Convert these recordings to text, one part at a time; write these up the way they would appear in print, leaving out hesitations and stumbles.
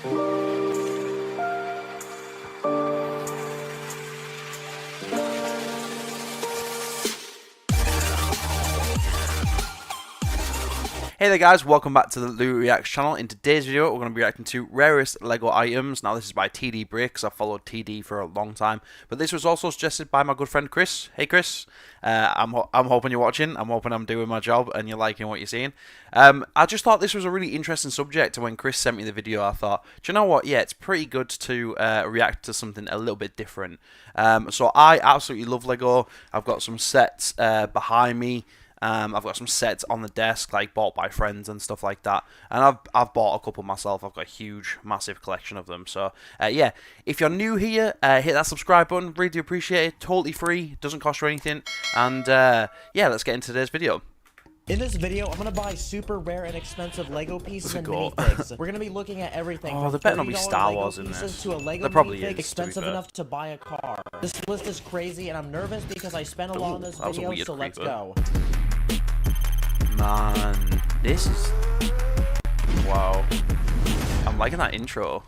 Hey there guys, welcome back to the Lewi Reacts channel. In today's video we're going to be reacting to rarest Lego items. Now this is by TD Bricks. I've followed TD for a long time, but this was also suggested by my good friend Chris. Hey Chris, I'm hoping you're watching. I'm hoping I'm doing my job and you're liking what you're seeing. I just thought this was a really interesting subject, and when Chris sent me the video I thought, do you know what, yeah, it's pretty good to react to something a little bit different. So I absolutely love Lego. I've got some sets behind me. I've got some sets on the desk, like bought by friends and stuff like that, and I've bought a couple myself. I've got a huge, massive collection of them. So yeah, if you're new here, hit that subscribe button. Really do appreciate it. Totally free, doesn't cost you anything. And yeah, let's get into today's video. In this video, I'm going to buy super rare and expensive Lego pieces and minifigs. We're going to be looking at everything from there better not be Star Lego Wars in this. To a Lego there probably minifig is, expensive enough to buy a car. This list is crazy, and I'm nervous because I spent a lot on this video, so let's go. Man, this is... wow. I'm liking that intro.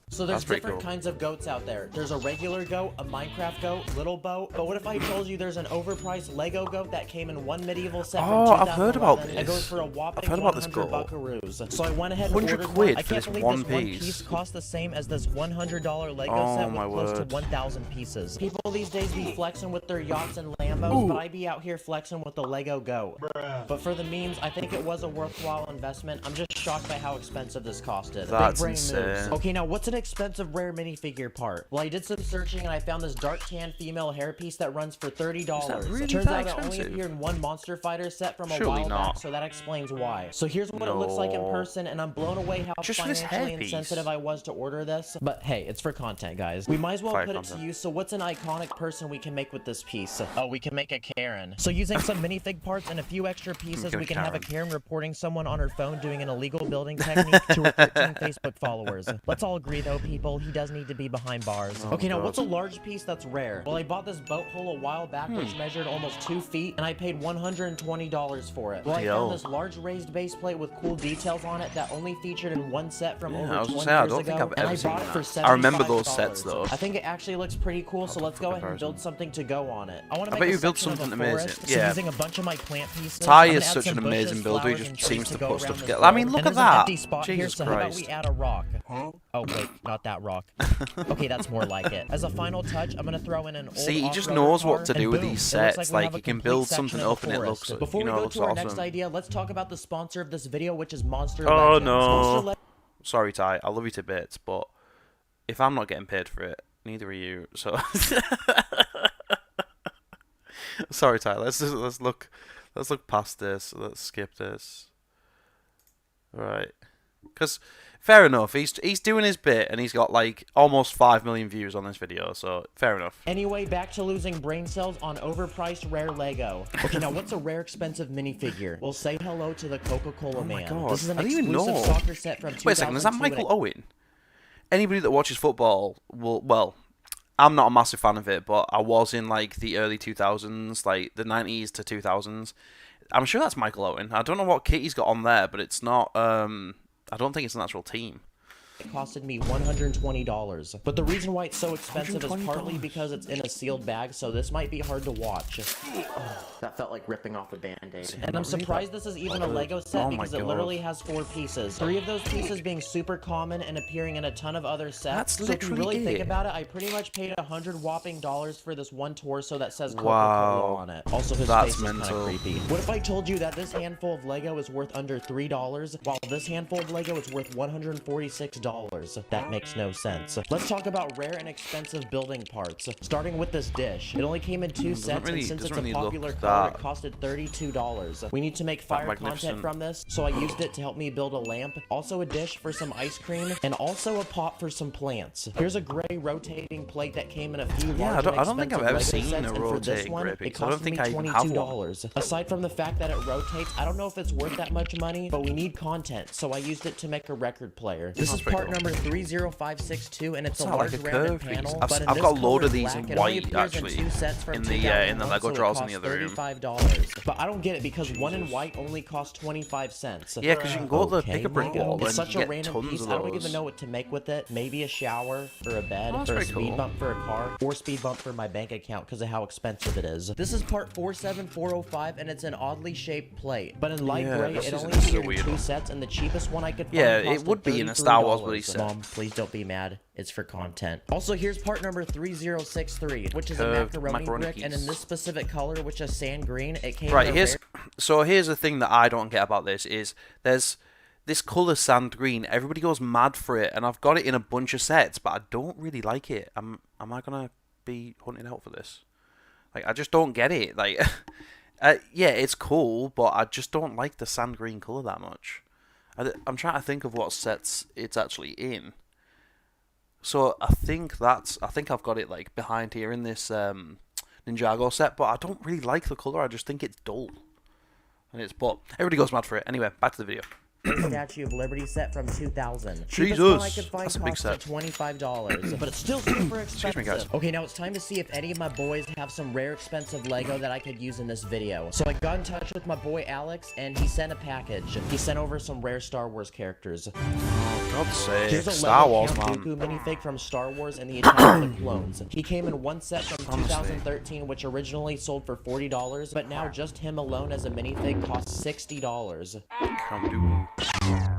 So there's different kinds of goats out there. There's a regular goat, a Minecraft goat, little boat. But what if I told you there's an overpriced Lego goat that came in one medieval set from 2011? I've heard about this. It goes for a whopping I've heard about this goat. buckaroos. So I went ahead and ordered quid one. I can't believe one this one piece costs the same as this $100 Lego set with close to 1,000 pieces. People these days be flexing with their yachts and Lambos, but I be out here flexing with the Lego goat. But for the memes, I think it was a worthwhile investment. I'm just shocked by how expensive this costed. That's Big brain insane. moves. Okay, now what's an expensive rare minifigure part? Well, I did some searching and I found this dark tan female hairpiece that runs for $30. Really Turns out expensive? it only appeared in one Monster Fighter set from a Surely while not. back, so that explains why. So here's what it looks like in person, and I'm blown away how Just for this financially hairpiece. insensitive I was to order this. But hey, it's for content, guys. We might as well put it to use. So what's an iconic person we can make with this piece? Oh, we can make a Karen. So using some minifig parts and a few extra pieces, we can have a Karen reporting someone on her phone doing an illegal building technique to her 13 Facebook followers. Let's all agree though, people, he does need to be behind bars. Okay, now what's a large piece that's rare? Well, I bought this boat hull a while back, which measured almost 2 feet, and I paid $120 for it. Well, I found this large raised base plate with cool details on it that only featured in one set from over 20 years ago, and I bought it for $75. I remember those sets though. I think it actually looks pretty cool, so let's go ahead and build something to go on it. I want to bet make you a build section something of a amazing. forest, Yeah. so using a bunch of my plant pieces. Ty I'm is gonna add such some an amazing bushes, builder. He flowers, just and seems trees to go put stuff around this together. I mean, world. look And at there's an that. empty spot here, Jesus so how about Christ. we add a rock? Oh wait, not that rock. Okay, that's more like it. As a final touch, I'm gonna throw in an old See, he just off-roader knows what car, to do and with boom, these it looks sets. we Like, have a he can complete build section something of up the and it forest. looks, Before you we know, go looks to our awesome. next idea, let's talk about the sponsor of this video, which is Monster Oh Legends. no. Sorry, Ty. I love you to bits, but if I'm not getting paid for it, neither are you. So sorry, Ty. Let's look past this. Let's skip this. Right. Because fair enough, he's doing his bit, and he's got like almost 5 million views on this video, so fair enough. Anyway, back to losing brain cells on overpriced rare Lego. Okay, now what's a rare expensive minifigure? Well, say hello to the Coca-Cola Man. God, This is an I didn't even exclusive know. soccer set from 2002. Wait a second, is that Michael Owen? Anybody that watches football will, well, I'm not a massive fan of it, but I was in like the early 2000s, like the 90s to 2000s. I'm sure that's Michael Owen. I don't know what kit he's got on there, but it's not, I don't think it's an actual team. It costed me $120. But the reason why it's so expensive is partly because it's in a sealed bag, so this might be hard to watch. That felt like ripping off a band-aid. And I'm surprised this is even a Lego set because it literally has 4 pieces. 3 of those pieces being super common and appearing in a ton of other sets. So if you really think about it, I pretty much paid $100 whopping for this one torso that says Coca-Cola on it. Also, his face is kind of creepy. What if I told you that this handful of Lego is worth under $3, while this handful of Lego is worth $146? That makes no sense. Let's talk about rare and expensive building parts. Starting with this dish. It only came in 2 sets, and since it's a popular color, it costed $32. We need to make fire content from this, so I used it to help me build a lamp, also a dish for some ice cream, and also a pot for some plants. Here's a gray rotating plate that came in a few large I don't think I've ever seen a rotating gray it because I don't cost me think I even have one. $22. Aside from the fact that it rotates, I don't know if it's worth that much money, but we need content, so I used it to make a record player. This is part number 30562, and it's a like large a rounded curved piece. panel. I've but in got this a load color of these black, in it only white, appears in actually, 2 sets from in the 2001, Lego so drawers it in the costs other room. $35. But I don't get it because one in white only costs 25 cents. Yeah, because you can go to the Okay, pick-a-brick Lego. wall It's and such you a get random tons piece. of I don't even those. know what to make with it. Maybe a shower or a bed Oh, that's or a pretty speed cool. bump for a car or speed bump for my bank account because of how expensive it is. This is part 47405, and it's an oddly shaped plate. But in light Yeah, gray, this it is only a appeared in weird 2 one. sets, and the cheapest one I could find Yeah, it costed would be in a Star Wars, but he $33. said. Mom, please don't be mad. It's for content. Also, here's part number 3063, which is a Curved macaroni brick, piece. and in this specific color, which is sand green, it came Right, in a here's the thing that I don't get about this is there's this colour sand green. Everybody goes mad for it, and I've got it in a bunch of sets, but I don't really like it. Am I gonna be hunted out for this? Like, I just don't get it. Like, yeah, it's cool, but I just don't like the sand green colour that much. I'm trying to think of what sets it's actually in. So I think I've got it like behind here in this Ninjago set, but I don't really like the colour. I just think it's dull. But everybody goes mad for it. Anyway, back to the video. Statue of Liberty set from 2000. Jesus, Cheapest one I could find that's a big cost set. $25, but it's still super expensive. me, guys. Okay, now it's time to see if any of my boys have some rare expensive Lego that I could use in this video. So I got in touch with my boy Alex, and he sent a package. He sent over some rare Star Wars characters. God's sake, Here's a Star Lego Wars, Count man. Dooku minifig from Star Wars and the Attack of the Clones. He came in one set from Honestly. 2013, which originally sold for $40, but now just him alone as a minifig costs $60. Count Dooku.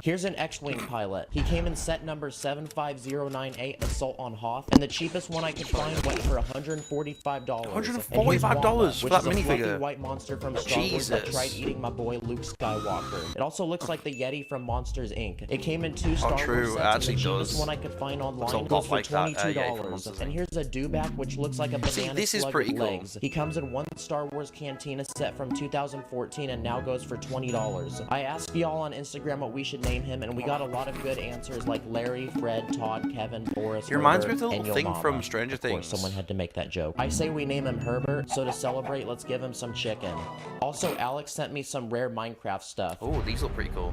Here's an X-Wing pilot. He came in set number 75098, Assault on Hoth, and the cheapest one I could find went for $145. $145 for that minifigure. minifigure. White monster from Star Wars that Jesus. tried eating my boy Luke Skywalker. It also looks like the Yeti from Monsters Inc. It came in 2 Star true, Wars it sets, actually and the cheapest does. one I could find Looks a online lot goes for like that, $22. Yeti from Monsters And Inc. here's a dewback, which looks like a banana this is slug pretty with cool. legs. He comes in one Star Wars Cantina set from 2014 and now goes for $20. I asked y'all on Instagram what we should name him, and we got a lot of good answers like Larry, Fred, Todd, Kevin, Boris, He reminds me Herbert, of the and little thing Yo Mama. from Stranger Of course, Things. someone had to make that joke. I say we name him Herbert, so to celebrate, let's give him some chicken. Also, Alex sent me some rare Minecraft stuff. Oh, these look pretty cool.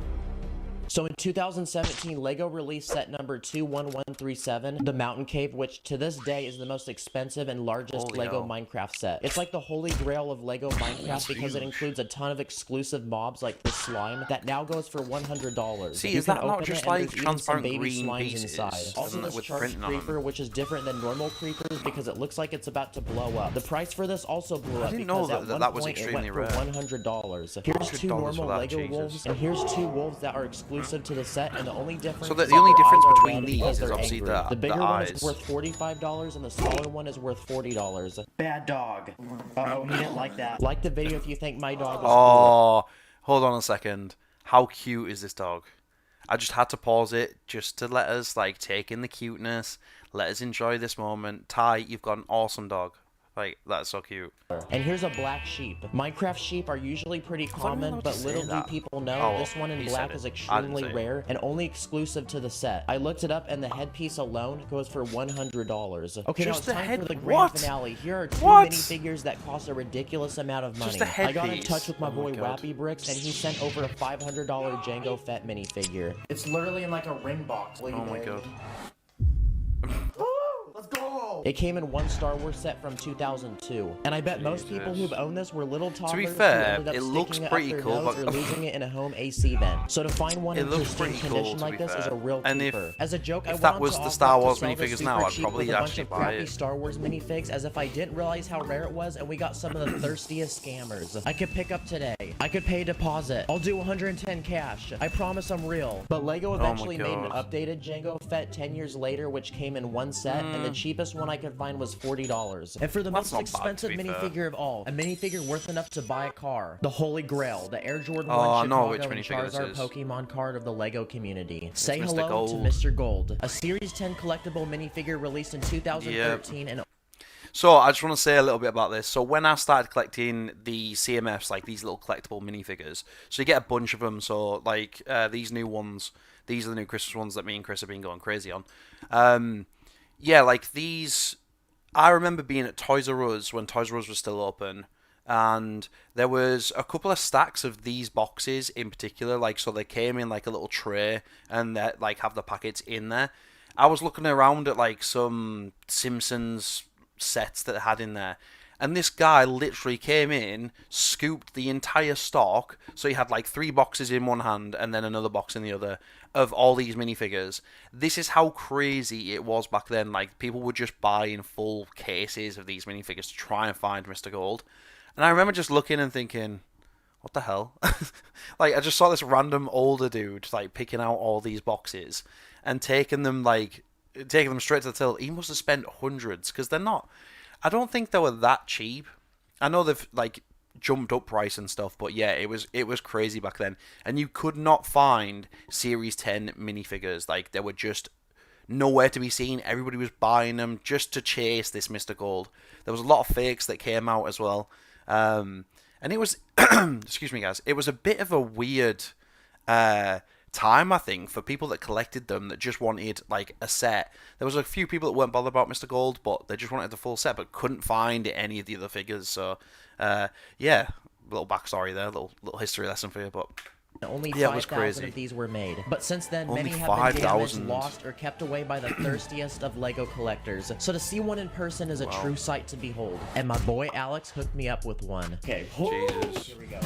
So in 2017, Lego released set number 21137, the Mountain Cave, which to this day is the most expensive and largest Holy Lego hell. Minecraft set. It's like the holy grail of Lego Minecraft because it includes a ton of exclusive mobs like the slime that now goes for $100. See, You is can that not open just it and like there's even some transparent baby green slimes pieces, inside. Also, isn't it, this with charged printing on them? creeper, which is different than normal creepers because it looks like it's about to blow up. The price for this also blew up didn't know because at that one was point it extremely went for rare. $100. Here's 2 $100 normal for that, Lego Jesus. wolves, and here's 2 wolves that are exclusive to the set, and the only difference So the is only that their difference eyes are between red these because is they're obviously angry. the bigger one eyes. is worth $45, and the smaller one is worth $40. Bad dog. Uh-oh, he didn't like that. Like the video if you think my dog is cool. Oh, hold on a second. How cute is this dog? I just had to pause it just to let us like take in the cuteness, let us enjoy this moment. Ty, you've got an awesome dog. Like, that's so cute. And here's a black sheep. Minecraft sheep are usually pretty common, but little do people know Oh, this one in he black said is it. I extremely didn't say it. rare and only exclusive to the set. I looked it up, and the headpiece alone goes for $100. Okay, now Just it's the time head- for the grand what? finale. Here are 2 What? minifigures that cost a ridiculous amount of money. Just the I got in headpiece. touch with my Oh my boy God. Wappy Bricks, and he sent over a $500 Django Fett minifigure. It's literally in like a ring box. Oh my god. Let's go! It came in one Star Wars set from 2002, and I bet most people who've owned this were little toddlers fair, who ended up it looks sticking pretty it up cool, their nose but- or losing it in a home AC vent. So to find one It in looks pristine pretty cool, condition to like be this is fair. a real And if- keeper. As a joke, I if went that on was to the offer Star up to Wars sell this minifigures super now, I'd cheap probably with a bunch actually of buy crappy it. Star Wars minifigs, as if I didn't realize how rare it was, and we got some of the thirstiest scammers. I could pick up today. I could pay a deposit. I'll do 110 cash. I promise I'm real. But Lego eventually made an God. updated Django Fett 10 years later, which came in one set, and the cheapest one I could find was $40. And for the That's most not bad, expensive to be fair. minifigure of all, a minifigure worth enough to buy a car, the Holy Grail, the Air Jordan Oh, 1 I Chicago know which and minifigure this Charizard is. Pokemon card of the Lego community. Say Mr. hello Gold. to Mr. Gold, a Series 10 collectible minifigure released in 2013 and So I just want to say a little bit about this. So when I started collecting the CMFs, like these little collectible minifigures, so you get a bunch of them. So like these new ones, these are the new Christmas ones that me and Chris have been going crazy on. Yeah, like these. I remember being at Toys R Us when Toys R Us was still open, and there was a couple of stacks of these boxes in particular, like, so they came in like a little tray and that like have the packets in there. I was looking around at like some Simpsons sets that they had in there, and this guy literally came in, scooped the entire stock, so he had like 3 boxes in one hand and then another box in the other of all these minifigures. This is how crazy it was back then. Like, people would just buy in full cases of these minifigures to try and find Mr. Gold. And I remember just looking and thinking, what the hell? Like, I just saw this random older dude, like, picking out all these boxes and taking them straight to the till. He must have spent hundreds, because they're not... I don't think they were that cheap. I know they've, like, jumped up price and stuff, but yeah, it was crazy back then. And you could not find Series 10 minifigures. Like, they were just nowhere to be seen. Everybody was buying them just to chase this Mr. Gold. There was a lot of fakes that came out as well. And it was, excuse me guys, it was a bit of a weird time, I think, for people that collected them, that just wanted like a set. There was a few people that weren't bothered about Mr. Gold, but they just wanted the full set, but couldn't find any of the other figures. So, yeah, little backstory there, little history lesson for you, but... Only yeah, 5,000 of these were made. But since then, Only many have been damaged, 5,000. lost, or kept away by the thirstiest of Lego collectors. So to see one in person is a true sight to behold. And my boy Alex hooked me up with one. Okay, Jesus. Here we go.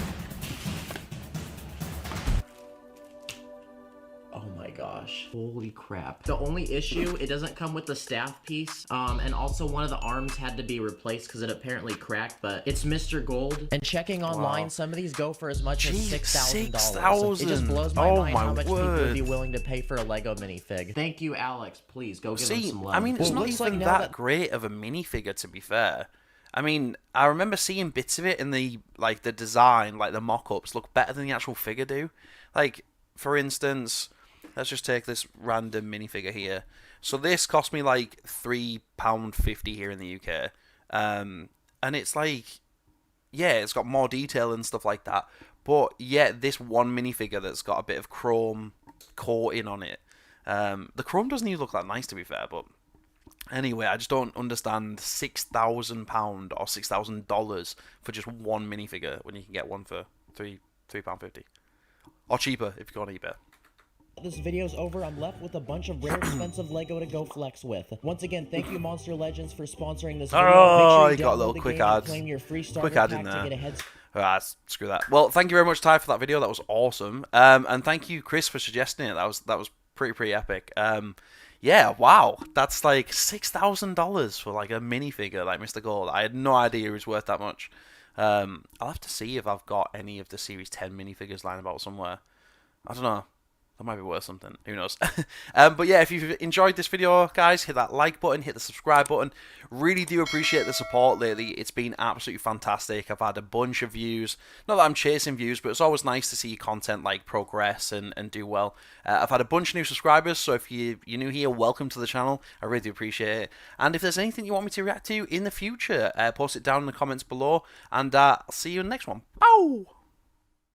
Oh my gosh. Holy crap. The only issue, it doesn't come with the staff piece. And also one of the arms had to be replaced because it apparently cracked, but it's Mr. Gold. And checking online, some of these go for as much as $6,000. It just blows my mind how much people would be willing to pay for a Lego minifig. Thank you, Alex. Please, go give him some love. I mean, it's not even that great of a minifigure, to be fair. I mean, I remember seeing bits of it in the, like, the design, like, the mock-ups look better than the actual figure do. Like, for instance... let's just take this random minifigure here. So this cost me like £3.50 here in the UK. And it's like, yeah, it's got more detail and stuff like that. But yeah, this one minifigure that's got a bit of chrome coating on it. The chrome doesn't even look that nice, to be fair. But anyway, I just don't understand £6,000 or $6,000 for just one minifigure when you can get one for £3.50. Or cheaper if you go on eBay. This video's over, I'm left with a bunch of rare expensive Lego to go flex with. Once again, thank you Monster Legends for sponsoring this video. Oh, Make sure you got a little quick ad. Claim your free starter quick ad pack in to there. get a head... Ah, screw that. Well, thank you very much, Ty, for that video. That was awesome. And thank you, Chris, for suggesting it. That was pretty epic. Yeah, wow. That's like $6,000 for like a minifigure like Mr. Gold. I had no idea he was worth that much. I'll have to see if I've got any of the Series 10 minifigures lying about somewhere. I don't know. That might be worth something. Who knows? But yeah, if you've enjoyed this video, guys, hit that like button, hit the subscribe button. Really do appreciate the support lately. It's been absolutely fantastic. I've had a bunch of views. Not that I'm chasing views, but it's always nice to see content like progress and do well. I've had a bunch of new subscribers, so if you're new here, welcome to the channel. I really do appreciate it. And if there's anything you want me to react to in the future, post it down in the comments below. And I'll see you in the next one. Bow!